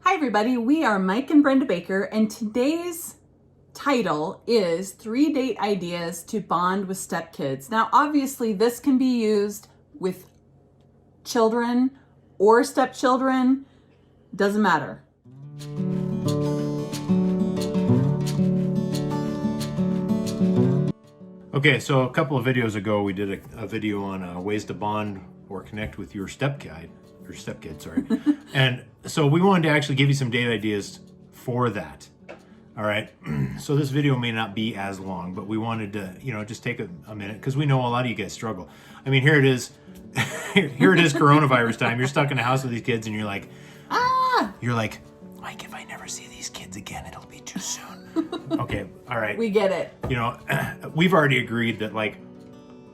Hi everybody, we are Mike and Brenda Baker, and today's title is 3 date ideas to bond with stepkids. Now obviously this can be used with children or stepchildren, doesn't matter. Okay, so a couple of videos ago we did a video on ways to bond or connect with your stepkid, sorry. And so we wanted to actually give you some date ideas for that. All right, so this video may not be as long, but we wanted to, just take a minute because we know a lot of you guys struggle. I mean, here it is, here it is, coronavirus time. You're stuck in a house with these kids, and you're like, Mike, if I never see these kids again, it'll be too soon. Okay, all right. We get it. We've already agreed that like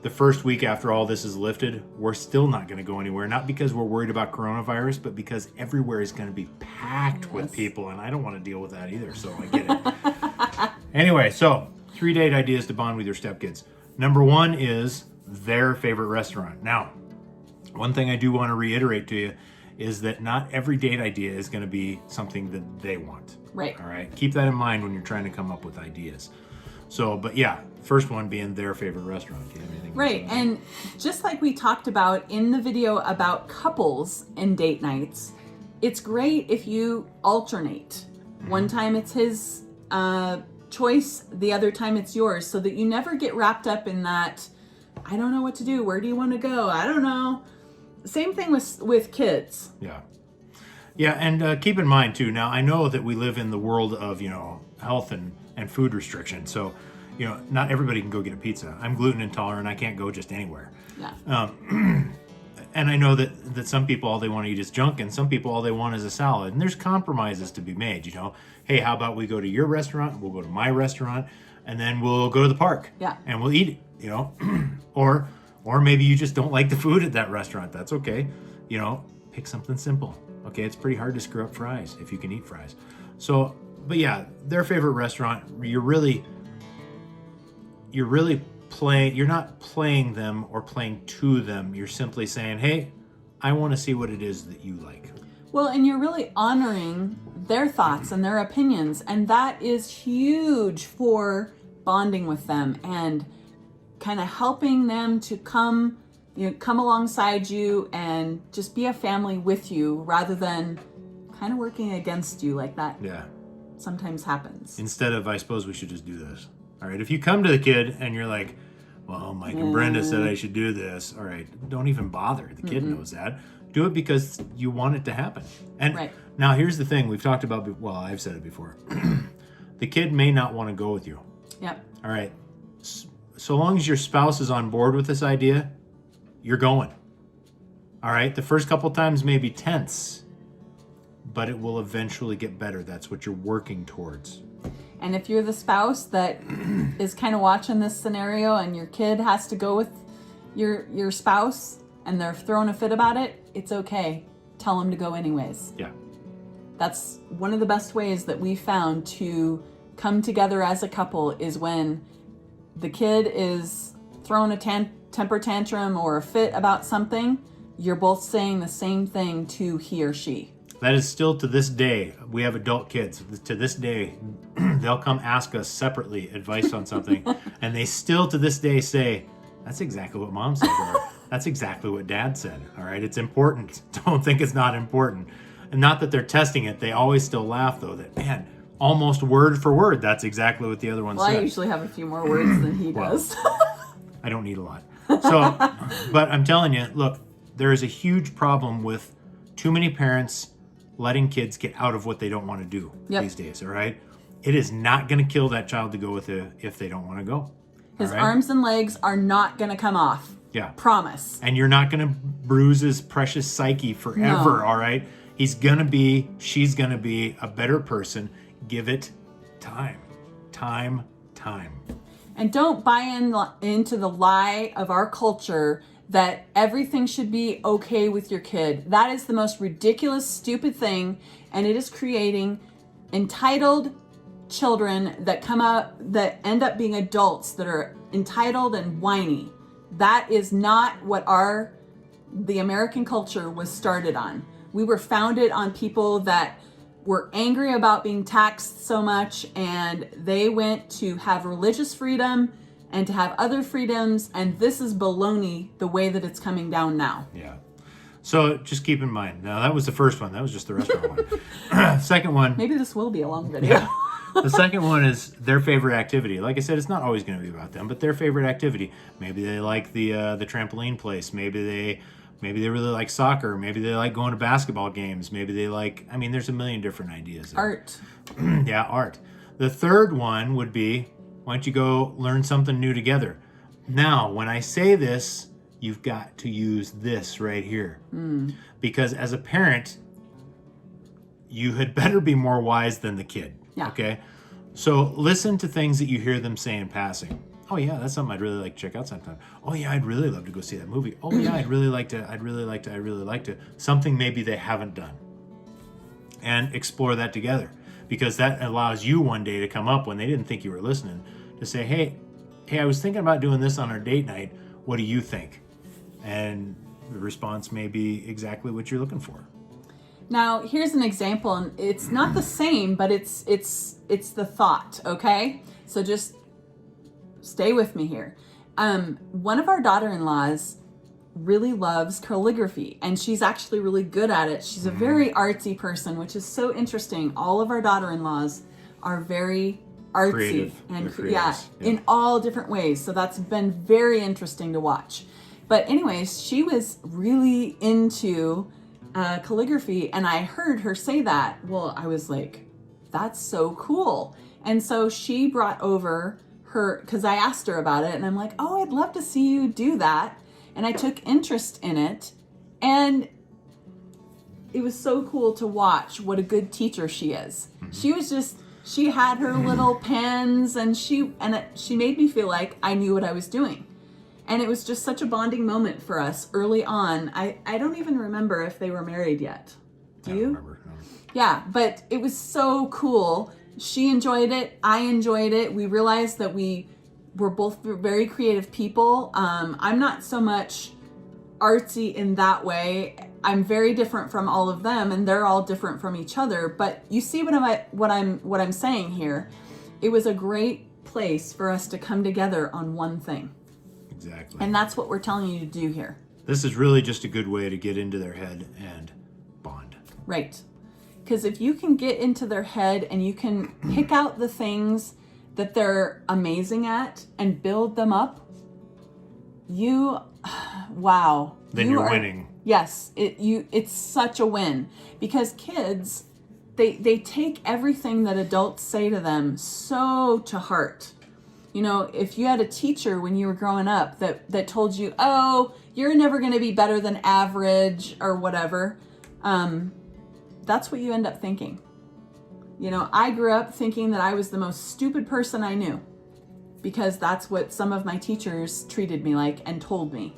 the first week after all this is lifted, we're still not going to go anywhere. Not because we're worried about coronavirus, but because everywhere is going to be packed with people, and I don't want to deal with that either, so I get it. Anyway, so 3 date ideas to bond with your stepkids. Number 1 is their favorite restaurant. Now, one thing I do want to reiterate to you is that not every date idea is going to be something that they want. Right. All right. Keep that in mind when you're trying to come up with ideas. So, but yeah, first one being their favorite restaurant. Do you have anything? Right. And just like we talked about in the video about couples and date nights, it's great if you alternate. One time it's his choice, the other time it's yours, so that you never get wrapped up in that, I don't know what to do. Where do you want to go? I don't know. Same thing with kids. Yeah. Yeah, and keep in mind too, now I know that we live in the world of, health and food restriction. So, not everybody can go get a pizza. I'm gluten intolerant. I can't go just anywhere. Yeah. And I know that some people, all they want to eat is junk, and some people, all they want is a salad. And there's compromises to be made, Hey, how about we go to your restaurant, we'll go to my restaurant, and then we'll go to the park. Yeah. And we'll eat it, Or maybe you just don't like the food at that restaurant. That's okay. Pick something simple. Okay, it's pretty hard to screw up fries if you can eat fries. So, but yeah, their favorite restaurant, you're not playing them or playing to them. You're simply saying, hey, I want to see what it is that you like. Well, and you're really honoring their thoughts and their opinions, and that is huge for bonding with them and kind of helping them to come alongside you and just be a family with you rather than kind of working against you like that. Yeah. Sometimes happens. Instead of, I suppose we should just do this. All right. If you come to the kid and you're like, well, Mike and Brenda said I should do this. All right. Don't even bother. The kid knows that. Do it because you want it to happen. And right. Now here's the thing we've talked about. Well, I've said it before. The kid may not want to go with you. Yep. All right. So long as your spouse is on board with this idea, you're going. All right. The first couple times may be tense, but it will eventually get better. That's what you're working towards. And if you're the spouse that is kind of watching this scenario and your kid has to go with your spouse and they're throwing a fit about it, it's okay. Tell them to go anyways. Yeah. That's one of the best ways that we found to come together as a couple is when the kid is throwing a temper tantrum or a fit about something, you're both saying the same thing to he or she. That is still to this day. We have adult kids. To this day, they'll come ask us separately advice on something, and they still to this day say, that's exactly what mom said, or that's exactly what dad said. All right, it's important. Don't think it's not important. And not that they're testing it. They always still laugh, though, that, man, almost word for word, that's exactly what the other one said. I usually have a few more words than he does. I don't need a lot. So, but I'm telling you, look, there is a huge problem with too many parents letting kids get out of what they don't want to do these days, all right? It is not going to kill that child to go with it if they don't want to go. His arms and legs are not going to come off. Yeah. Promise. And you're not going to bruise his precious psyche forever, all right? She's going to be a better person. Give it time. Time. And don't buy into the lie of our culture that everything should be okay with your kid. That is the most ridiculous, stupid thing, and it is creating entitled children that come out that end up being adults that are entitled and whiny. That is not what the American culture was started on. We were founded on people that were angry about being taxed so much, and they went to have religious freedom and to have other freedoms, and this is baloney the way that it's coming down now. Yeah. So just keep in mind. Now that was the first one. That was just the restaurant one. Second one. Maybe this will be a long video. Yeah. The second one is their favorite activity. Like I said, it's not always going to be about them, but their favorite activity. Maybe they like the trampoline place. Maybe they really like soccer. Maybe they like going to basketball games. Maybe they like, I mean, there's a million different ideas there. Art. Yeah, art. The third one would be, why don't you go learn something new together? Now, when I say this, you've got to use this right here. Because as a parent, you had better be more wise than the kid. Yeah. Okay? So listen to things that you hear them say in passing. Oh yeah, that's something I'd really like to check out sometime. Oh yeah, I'd really love to go see that movie. Oh yeah, I'd really like to. Something maybe they haven't done. And explore that together. Because that allows you one day to come up when they didn't think you were listening to say, hey, I was thinking about doing this on our date night. What do you think? And the response may be exactly what you're looking for. Now, here's an example, and it's not the same, but it's the thought, okay? So just stay with me here. One of our daughter-in-laws really loves calligraphy, and she's actually really good at it. She's a very artsy person, which is so interesting. All of our daughter-in-laws are very artsy Creative. and They're yeah, creatives. Yeah. in all different ways. So that's been very interesting to watch. But anyways, she was really into calligraphy, and I heard her say that. Well, I was like, that's so cool. And so she brought over her, because I asked her about it, and I'm like, oh, I'd love to see you do that. And I took interest in it, and it was so cool to watch what a good teacher she is. She had her little pens, and she made me feel like I knew what I was doing. And it was just such a bonding moment for us early on. I don't even remember if they were married yet. Do you? I don't remember. No. Yeah, but it was so cool. She enjoyed it. I enjoyed it. We realized that we were both very creative people. I'm not so much artsy in that way. I'm very different from all of them, and they're all different from each other. But you see what I'm saying here. It was a great place for us to come together on one thing. Exactly. And that's what we're telling you to do here. This is really just a good way to get into their head and bond. Right. Because if you can get into their head and you can pick out the things that they're amazing at and build them up, wow. Then you're winning. Yes, it's such a win. Because kids, they take everything that adults say to them so to heart. You know, if you had a teacher when you were growing up that told you, oh, you're never going to be better than average or whatever, that's what you end up thinking. You know, I grew up thinking that I was the most stupid person I knew because that's what some of my teachers treated me like and told me.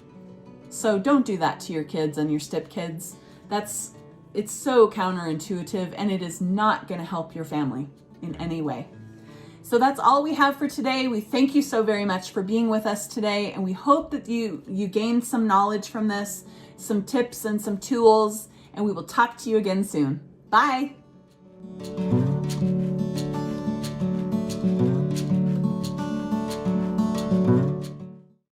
So don't do that to your kids and your stepkids. It's so counterintuitive, and it is not going to help your family in any way. So that's all we have for today. We thank you so very much for being with us today, and we hope that you gained some knowledge from this, some tips and some tools, and we will talk to you again soon. Bye.